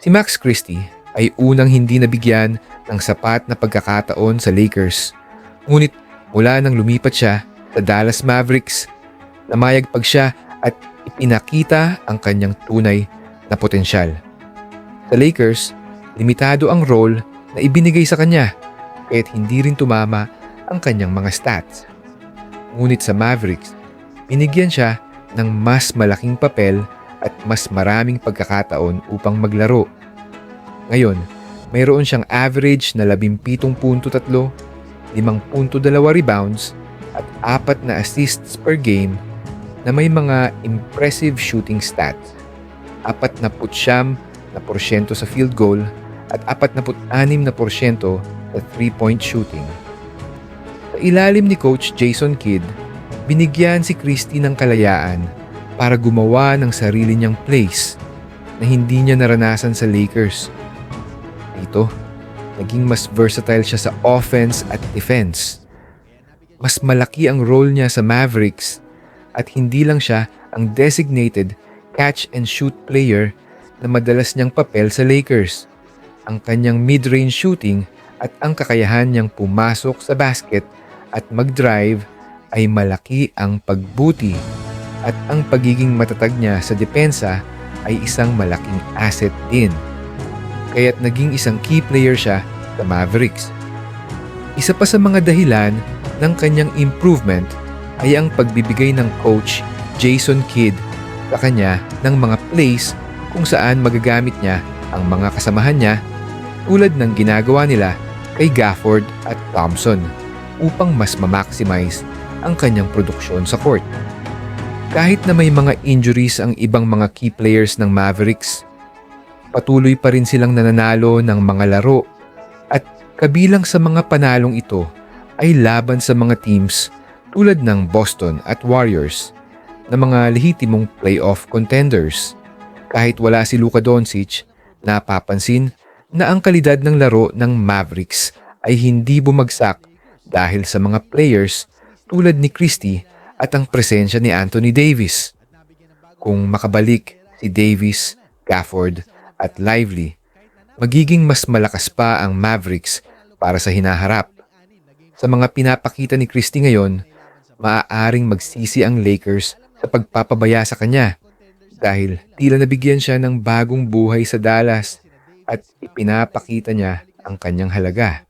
Si Max Christie ay unang hindi nabigyan ng sapat na pagkakataon sa Lakers. Ngunit mula nang lumipat siya sa Dallas Mavericks, namayagpag siya at ipinakita ang kanyang tunay na potensyal. Sa Lakers, limitado ang role na ibinigay sa kanya kaya't hindi rin tumama ang kanyang mga stats. Ngunit sa Mavericks, binigyan siya ng mas malaking papel at mas maraming pagkakataon upang maglaro. Ngayon, mayroon siyang average na 17.3, 5.2 rebounds at 4 na assists per game na may mga impressive shooting stats. 49% sa field goal at 46% sa 3-point shooting. Sa ilalim ni Coach Jason Kidd, binigyan si Christie ng kalayaan para gumawa ng sarili niyang plays na hindi niya naranasan sa Lakers. Dito, naging mas versatile siya sa offense at defense. Mas malaki ang role niya sa Mavericks at hindi lang siya ang designated catch-and-shoot player na madalas niyang papel sa Lakers. Ang kanyang mid-range shooting at ang kakayahan niyang pumasok sa basket at mag-drive ay malaki ang pagbuti at ang pagiging matatag niya sa depensa ay isang malaking asset din. Kaya't naging isang key player siya sa Mavericks. Isa pa sa mga dahilan ng kanyang improvement ay ang pagbibigay ng coach Jason Kidd sa kanya ng mga plays kung saan magagamit niya ang mga kasamahan niya tulad ng ginagawa nila kay Gafford at Thompson upang mas ma-maximize ang kanyang produksyon sa court. Kahit na may mga injuries ang ibang mga key players ng Mavericks, patuloy pa rin silang nananalo ng mga laro at kabilang sa mga panalong ito ay laban sa mga teams tulad ng Boston at Warriors na mga lehitimong playoff contenders. Kahit wala si Luka Doncic, napapansin na ang kalidad ng laro ng Mavericks ay hindi bumagsak dahil sa mga players tulad ni Christie at ang presensya ni Anthony Davis. Kung makabalik si Davis, Gafford at Lively, magiging mas malakas pa ang Mavericks para sa hinaharap. Sa mga pinapakita ni Christie ngayon, maaaring magsisi ang Lakers sa pagpapabaya sa kanya dahil tila nabigyan siya ng bagong buhay sa Dallas at ipinapakita niya ang kanyang halaga.